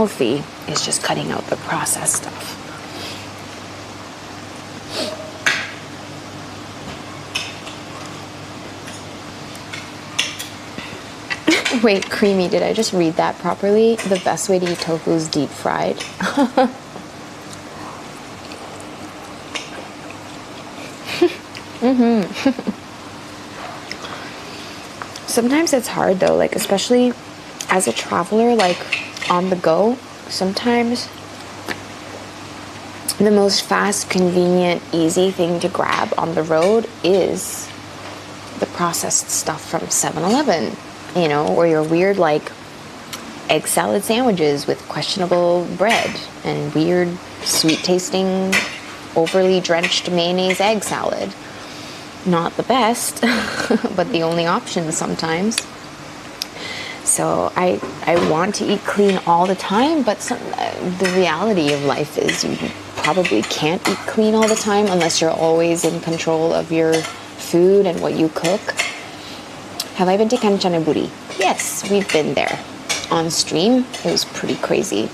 healthy is just cutting out the processed stuff. Wait, creamy, did I just read that properly? The best way to eat tofu is deep fried. Sometimes it's hard though, like especially as a traveler, like on the go, sometimes the most fast, convenient, easy thing to grab on the road is the processed stuff from 7-Eleven, you know, or your weird like egg salad sandwiches with questionable bread and weird sweet tasting, overly drenched mayonnaise egg salad. Not the best, but the only option sometimes. So I want to eat clean all the time, but the reality of life is you probably can't eat clean all the time unless you're always in control of your food and what you cook. Have I been to Kanchanaburi? Yes, we've been there on stream. It was pretty crazy.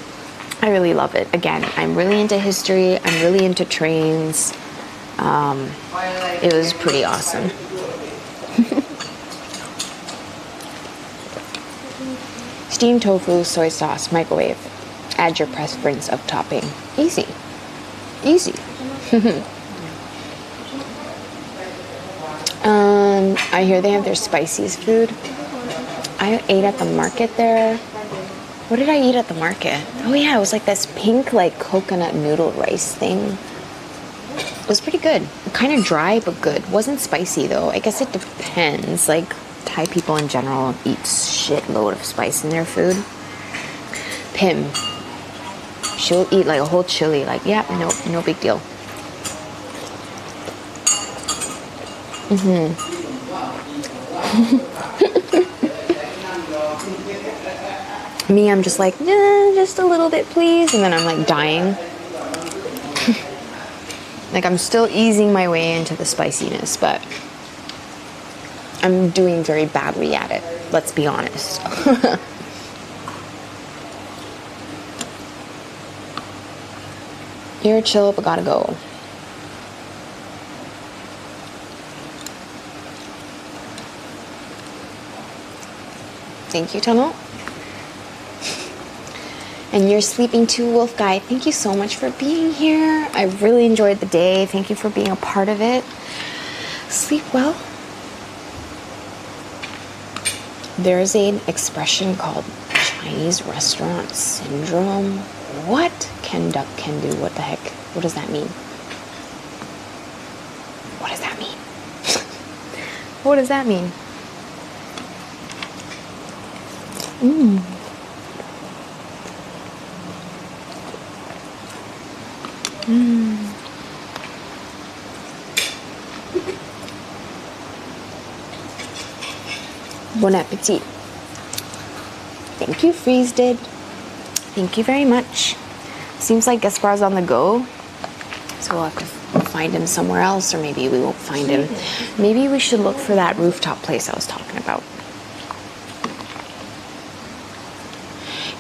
I really love it. Again, I'm really into history. I'm really into trains. It was pretty awesome. Steamed tofu, soy sauce, microwave. Add your preference of topping. Easy. Easy. I hear they have their spiciest food. I ate at the market there. What did I eat at the market? Oh yeah, it was like this pink like coconut noodle rice thing. It was pretty good. Kind of dry, but good. Wasn't spicy though. I guess it depends. Like Thai people in general eat shitload of spice in their food. Pim. She'll eat like a whole chili. Like, yeah, no big deal. Me, I'm just like, nah, just a little bit, please. And then I'm like dying. Like I'm still easing my way into the spiciness, but I'm doing very badly at it. Let's be honest. You're chill, but gotta go. Thank you, Tunnel. And you're sleeping too, Wolf Guy. Thank you so much for being here. I really enjoyed the day. Thank you for being a part of it. Sleep well. There's an expression called Chinese restaurant syndrome. What? Can duck, can do. What the heck? What does that mean? What does that mean? What does that mean? Bon appetit. Thank you, Freeze did. Thank you very much. Seems like Gaspar's on the go, so we'll have to find him somewhere else, or maybe we won't find him. Maybe we should look for that rooftop place I was talking about.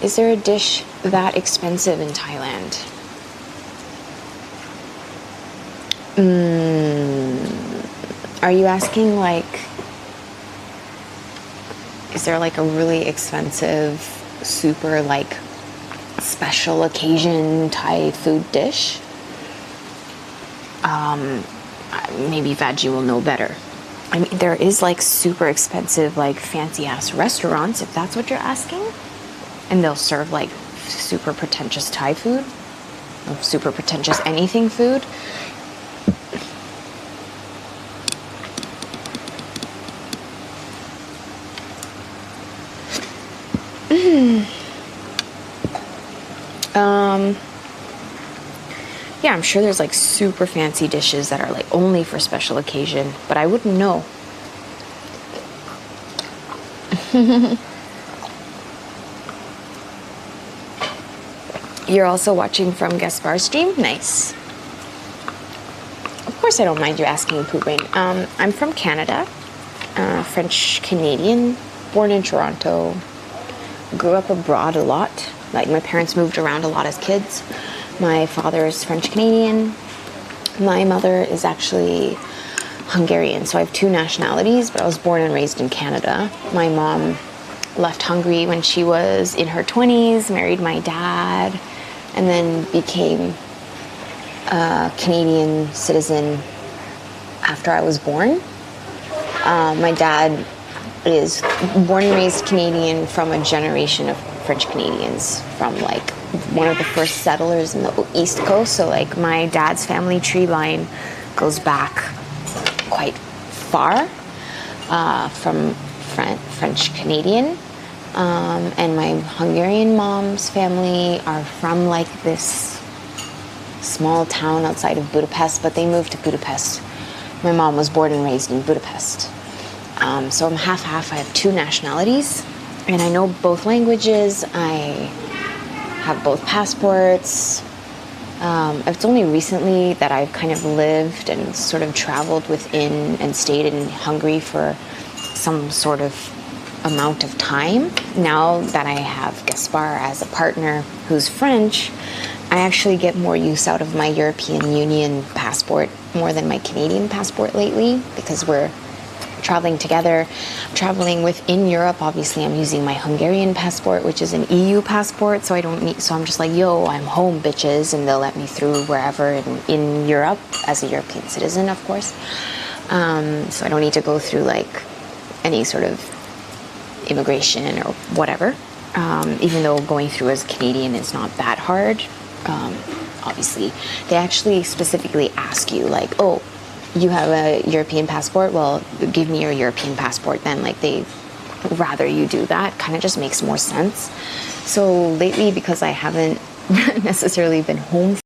Is there a dish that expensive in Thailand? Are you asking like, is there like a really expensive, super like special occasion Thai food dish? Maybe Veggie will know better. I mean, there is like super expensive, like fancy ass restaurants, if that's what you're asking. And they'll serve like super pretentious Thai food, or super pretentious anything food. Yeah, I'm sure there's like super fancy dishes that are like only for special occasion, but I wouldn't know. You're also watching from Gaspar's stream? Nice. Of course I don't mind you asking, Pooh Brain. I'm from Canada, French Canadian, born in Toronto, grew up abroad a lot. Like, my parents moved around a lot as kids. My father is French Canadian. My mother is actually Hungarian, so I have two nationalities, but I was born and raised in Canada. My mom left Hungary when she was in her 20s, married my dad, and then became a Canadian citizen after I was born. My dad is born and raised Canadian from a generation of French Canadians, from like one of the first settlers in the East Coast. So like my dad's family tree line goes back quite far, from French Canadian. And my Hungarian mom's family are from like this small town outside of Budapest, but they moved to Budapest. My mom was born and raised in Budapest. So I'm half-half. I have two nationalities, and I know both languages. I have both passports. It's only recently that I've kind of lived and sort of traveled within and stayed in Hungary for some sort of amount of time. Now that I have Gaspar as a partner who's French, I actually get more use out of my European Union passport more than my Canadian passport lately, because we're traveling together, traveling within Europe. Obviously, I'm using my Hungarian passport, which is an EU passport, so I don't need, so I'm just like, yo, I'm home, bitches, and they'll let me through wherever in Europe as a European citizen, of course. So I don't need to go through like any sort of immigration or whatever, even though going through as a Canadian is not that hard. Obviously, they actually specifically ask you like, oh, you have a European passport? Well, give me your European passport then. Like, they rather you do that. Kind of just makes more sense. So lately, because I haven't necessarily been home